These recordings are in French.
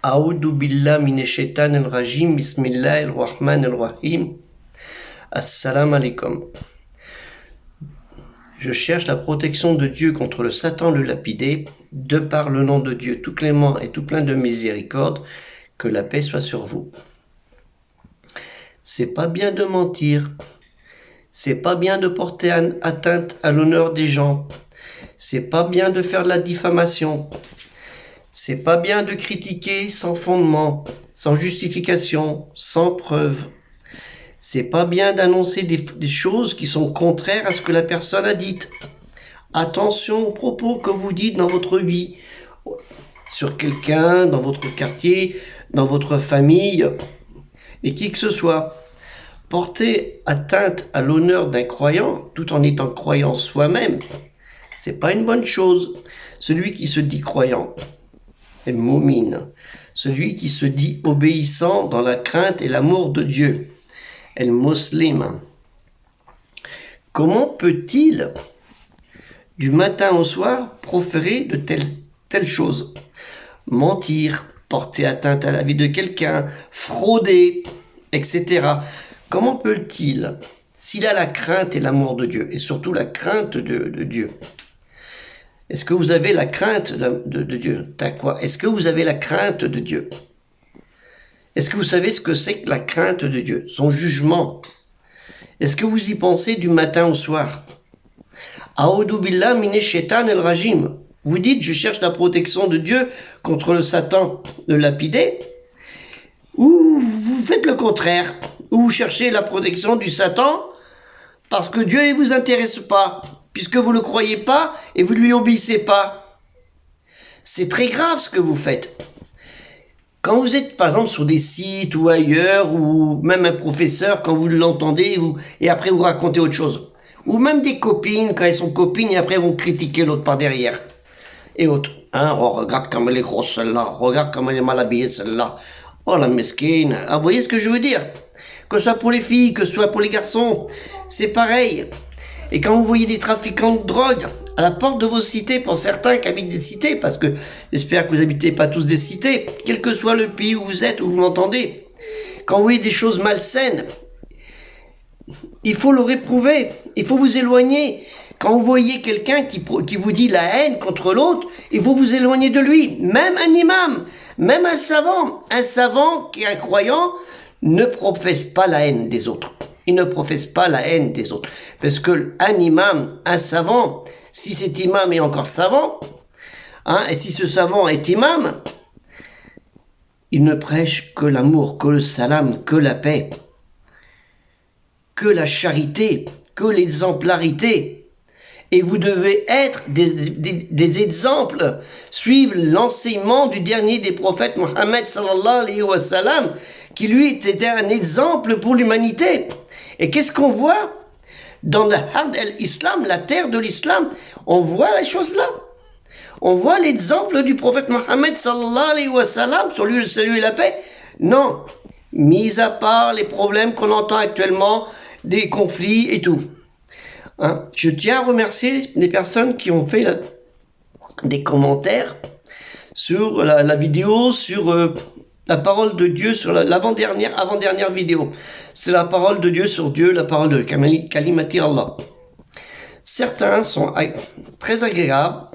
A'udhu billah minash shaitanir rajim, bismillahir rahmanir rahim. Assalamu alaikum. Je cherche la protection de Dieu contre le Satan le lapidé, de par le nom de Dieu tout clément et tout plein de miséricorde, que la paix soit sur vous. C'est pas bien de mentir, c'est pas bien de porter atteinte à l'honneur des gens, c'est pas bien de faire de la diffamation, c'est pas bien de critiquer sans fondement, sans justification, sans preuve. C'est pas bien d'annoncer des choses qui sont contraires à ce que la personne a dit. Attention aux propos que vous dites dans votre vie, sur quelqu'un, dans votre quartier, dans votre famille, et qui que ce soit. Porter atteinte à l'honneur d'un croyant, tout en étant croyant soi-même, c'est pas une bonne chose. Celui qui se dit croyant est moumine. Celui qui se dit obéissant dans la crainte et l'amour de Dieu est le musulman. Comment peut-il, du matin au soir, proférer de telles choses? Mentir, porter atteinte à la vie de quelqu'un, frauder, etc. Comment peut-il, s'il a la crainte et l'amour de Dieu, et surtout la crainte de Dieu? Est-ce que vous avez la crainte de Dieu? T'as quoi? Est-ce que vous avez la crainte de Dieu? Est-ce que vous savez ce que c'est que la crainte de Dieu? Son jugement. Est-ce que vous y pensez du matin au soir? A'udhu billah minash shaitanir rajim. Vous dites, je cherche la protection de Dieu contre le Satan, le lapidé, ou vous faites le contraire, ou vous cherchez la protection du Satan parce que Dieu ne vous intéresse pas, puisque vous ne le croyez pas et vous ne lui obéissez pas. C'est très grave ce que vous faites. Quand vous êtes par exemple sur des sites ou ailleurs, ou même un professeur, quand vous l'entendez, et après vous racontez autre chose. Ou même des copines, quand elles sont copines, et après vont critiquer l'autre par derrière. Et autres. Hein, oh, regarde comme elle est grosse celle-là, regarde comme elle est mal habillée celle-là. Oh la mesquine. Ah, vous voyez ce que je veux dire? Que ce soit pour les filles, que ce soit pour les garçons, c'est pareil. Et quand vous voyez des trafiquants de drogue à la porte de vos cités, pour certains qui habitent des cités, parce que j'espère que vous n'habitez pas tous des cités, quel que soit le pays où vous êtes, où vous m'entendez, quand vous voyez des choses malsaines, il faut le réprouver, il faut vous éloigner. Quand vous voyez quelqu'un qui vous dit la haine contre l'autre, il faut vous éloigner de lui. Même un imam, même un savant qui est un croyant, ne professe pas la haine des autres. Il ne professe pas la haine des autres. Parce que un imam, un savant, si cet imam est encore savant, hein, et si ce savant est imam, il ne prêche que l'amour, que le salam, que la paix, que la charité, que l'exemplarité. Et vous devez être des exemples, suivre l'enseignement du dernier des prophètes, Mohammed sallallahu alayhi wa sallam, qui lui était un exemple pour l'humanité. Et qu'est-ce qu'on voit dans le Hard el-Islam, la terre de l'Islam? On voit les choses là. On voit l'exemple du prophète Mohammed sallallahu alayhi wa sallam, sur lui le salut et la paix. Non, mis à part les problèmes qu'on entend actuellement, des conflits et tout. Hein? Je tiens à remercier les personnes qui ont fait des commentaires sur la vidéo, sur la parole de Dieu, sur avant-dernière vidéo. C'est la parole de Dieu sur Dieu, la parole de Kalimati Allah. Certains sont très agréables,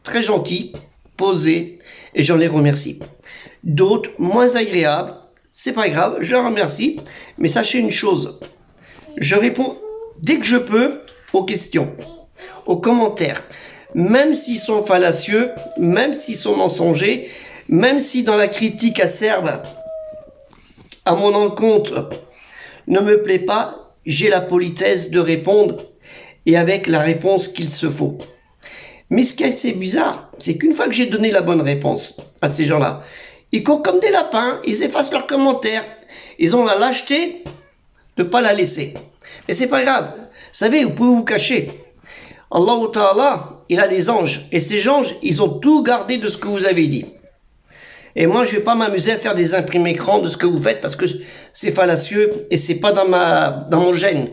très gentils, posés, et j'en les remercie. D'autres, moins agréables, c'est pas grave, je les remercie, mais sachez une chose, je réponds dès que je peux aux questions, aux commentaires, même s'ils sont fallacieux, même s'ils sont mensongers, même si dans la critique acerbe à mon encontre ne me plaît pas, j'ai la politesse de répondre et avec la réponse qu'il se faut. Mais ce qui est assez bizarre, c'est qu'une fois que j'ai donné la bonne réponse à ces gens-là, ils courent comme des lapins, ils effacent leurs commentaires, ils ont la lâcheté de ne pas la laisser. Mais c'est pas grave, vous savez, vous pouvez vous cacher. Allah Ta'ala, il a des anges, et ces anges, ils ont tout gardé de ce que vous avez dit. Et moi, je ne vais pas m'amuser à faire des imprimés écrans de ce que vous faites, parce que c'est fallacieux, et c'est pas dans mon gène.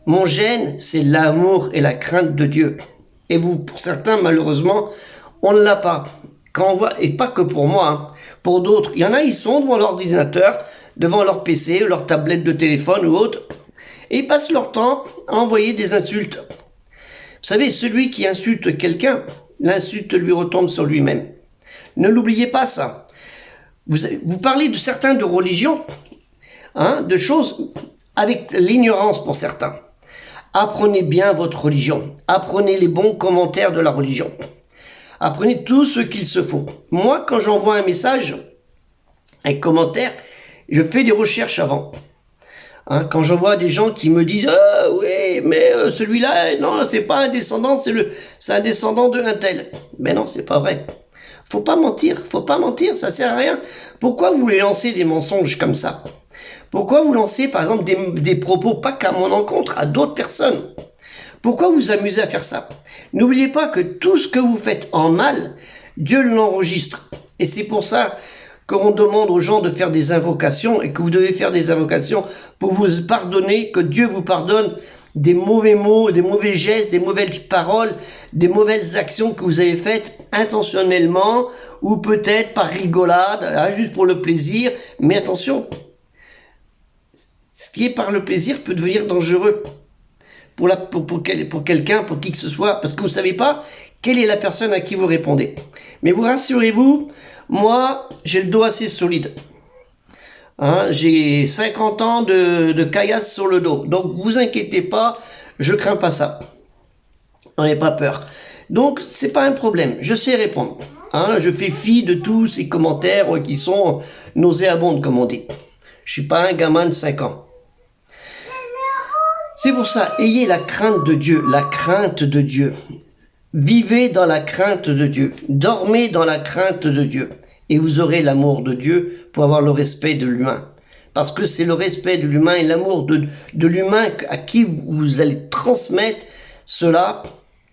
Mon gène, c'est l'amour et la crainte de Dieu. Et vous, pour certains, malheureusement, on ne l'a pas. quand on voit, et pas que pour moi, hein, pour d'autres, il y en a, ils sont devant leur ordinateur, devant leur PC, leur tablette de téléphone ou autre, et ils passent leur temps à envoyer des insultes. Vous savez, celui qui insulte quelqu'un, l'insulte lui retombe sur lui-même. Ne l'oubliez pas ça. Vous parlez de certains de religion, hein, de choses avec l'ignorance pour certains. Apprenez bien votre religion. Apprenez les bons commentaires de la religion. Apprenez tout ce qu'il se faut. Moi, quand j'envoie un message, un commentaire, je fais des recherches avant. Hein, quand je vois des gens qui me disent « Ah oui, mais celui-là, non, c'est pas un descendant, c'est un descendant de un tel. » Mais non, c'est pas vrai. Faut pas mentir, ça sert à rien. Pourquoi vous voulez lancer des mensonges comme ça? Pourquoi vous lancez, par exemple, des propos pas qu'à mon encontre, à d'autres personnes? Pourquoi vous amusez à faire ça? N'oubliez pas que tout ce que vous faites en mal, Dieu l'enregistre. Et c'est pour ça qu'on demande aux gens de faire des invocations et que vous devez faire des invocations pour vous pardonner, que Dieu vous pardonne des mauvais mots, des mauvais gestes, des mauvaises paroles, des mauvaises actions que vous avez faites intentionnellement ou peut-être par rigolade, hein, juste pour le plaisir. Mais attention, ce qui est par le plaisir peut devenir dangereux pour quelqu'un, pour qui que ce soit, parce que vous ne savez pas quelle est la personne à qui vous répondez. Mais vous rassurez-vous, moi, j'ai le dos assez solide. Hein, j'ai 50 ans de caillasse sur le dos. Donc, vous inquiétez pas, je crains pas ça. N'en ayez pas peur. Donc, c'est pas un problème. Je sais répondre. Hein, je fais fi de tous ces commentaires qui sont nauséabonds, comme on dit. Je suis pas un gamin de 5 ans. C'est pour ça, ayez la crainte de Dieu, la crainte de Dieu. Vivez dans la crainte de Dieu. Dormez dans la crainte de Dieu. Et vous aurez l'amour de Dieu pour avoir le respect de l'humain. Parce que c'est le respect de l'humain et l'amour de l'humain à qui vous allez transmettre cela,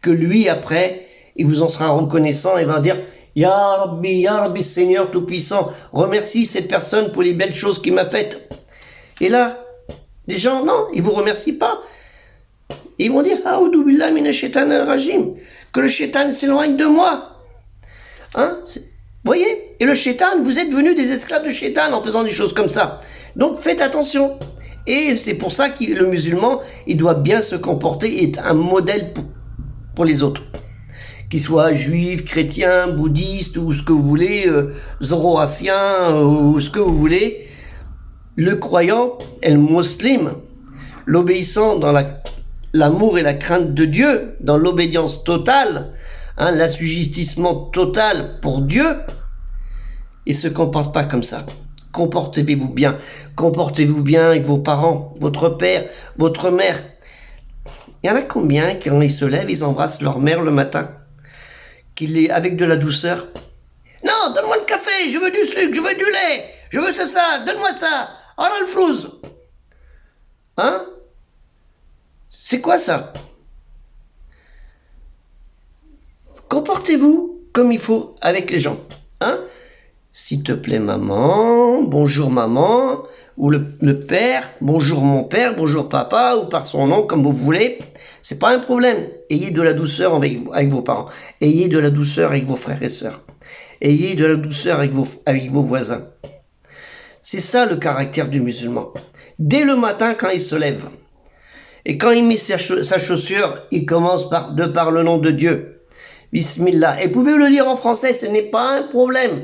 que lui, après, il vous en sera reconnaissant et va dire « Ya Rabbi, Seigneur Tout-Puissant, remercie cette personne pour les belles choses qu'il m'a faites. » Et là, les gens, non, ils vous remercient pas. Ils vont dire « A'oudou billah minash shaitanir rajim » que le shaitan s'éloigne de moi. Hein? Voyez? Et le shaitan, vous êtes devenus des esclaves de shaitan en faisant des choses comme ça. Donc faites attention. Et c'est pour ça que le musulman, il doit bien se comporter et être un modèle pour les autres. Qu'ils soient juifs, chrétiens, bouddhistes ou ce que vous voulez, zoroastriens ou ce que vous voulez. Le croyant, le musulman, l'obéissant dans l'amour et la crainte de Dieu, dans l'obédience totale, hein, l'assujettissement total pour Dieu, il se comporte pas comme ça. Comportez-vous bien. Comportez-vous bien avec vos parents, votre père, votre mère. Il y en a combien, quand ils se lèvent, ils embrassent leur mère le matin, avec de la douceur? Non, donne-moi le café, je veux du sucre, je veux du lait, je veux ça, donne-moi ça. Oh là le flouze. Hein? C'est quoi ça? Comportez-vous comme il faut avec les gens. Hein? S'il te plaît maman, bonjour maman, ou le père, bonjour mon père, bonjour papa, ou par son nom, comme vous voulez. C'est pas un problème. Ayez de la douceur avec vos parents. Ayez de la douceur avec vos frères et sœurs. Ayez de la douceur avec vos voisins. C'est ça le caractère du musulman. Dès le matin quand il se lève, et quand il met sa chaussure, il commence par le nom de Dieu. Bismillah. Et vous pouvez le lire en français, ce n'est pas un problème.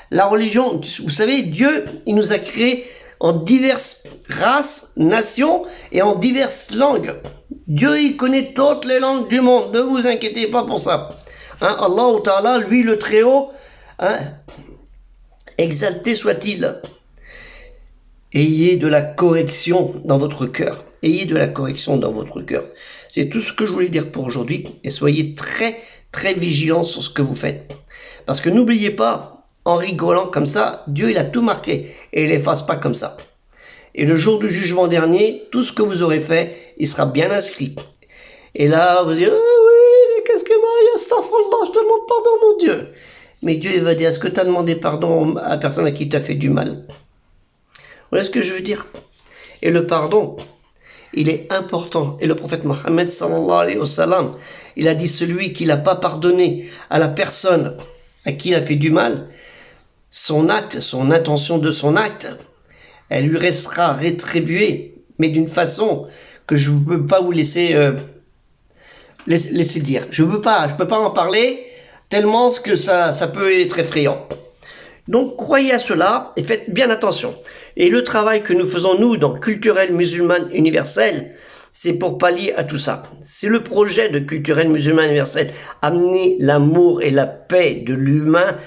La religion, vous savez, Dieu, il nous a créés en diverses races, nations et en diverses langues. Dieu, il connaît toutes les langues du monde. Ne vous inquiétez pas pour ça. Hein, Allah Ta'ala, lui le Très-Haut, hein, exalté soit-il. Ayez de la correction dans votre cœur. Ayez de la correction dans votre cœur. C'est tout ce que je voulais dire pour aujourd'hui. Et soyez très, très vigilants sur ce que vous faites. Parce que n'oubliez pas, en rigolant comme ça, Dieu il a tout marqué. Et il l'efface pas comme ça. Et le jour du jugement dernier, tout ce que vous aurez fait, il sera bien inscrit. Et là, vous dites, ah oui, mais qu'est-ce que moi, astaghfirullah, je te demande pardon, mon Dieu. Mais Dieu il va dire, est-ce que tu as demandé pardon à la personne à qui tu as fait du mal? Voilà ce que je veux dire. Et le pardon, il est important. Et le prophète Mohammed sallallahu alayhi wa sallam, il a dit celui qui n'a pas pardonné à la personne à qui il a fait du mal, son acte, son intention de son acte, elle lui restera rétribuée, mais d'une façon que je ne peux pas vous laisser dire. Je peux pas en parler tellement que ça peut être effrayant. Donc croyez à cela et faites bien attention. Et le travail que nous faisons nous dans Culturel Musulman Universel, c'est pour pallier à tout ça. C'est le projet de Culturel Musulman Universel, amener l'amour et la paix de l'humain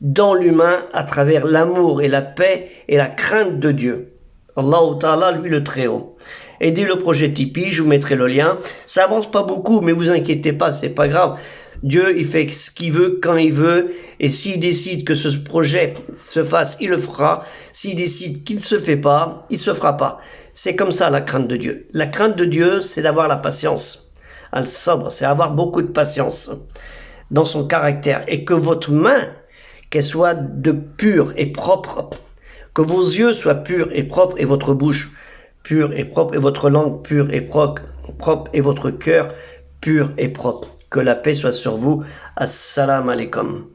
dans l'humain à travers l'amour et la paix et la crainte de Dieu. Allah Ta'ala, lui le Très-Haut. Aidez le projet Tipeee, je vous mettrai le lien. Ça avance pas beaucoup, mais vous inquiétez pas, c'est pas grave. Dieu, il fait ce qu'il veut, quand il veut, et s'il décide que ce projet se fasse, il le fera. S'il décide qu'il ne se fait pas, il se fera pas. C'est comme ça la crainte de Dieu. La crainte de Dieu, c'est d'avoir la patience. Al-sabr, c'est avoir beaucoup de patience dans son caractère. Et que votre main, qu'elle soit de pure et propre, que vos yeux soient purs et propres, et votre bouche pure et propre, et votre langue pure et propre, et votre cœur pur et propre. Que la paix soit sur vous. Assalamu alaikum.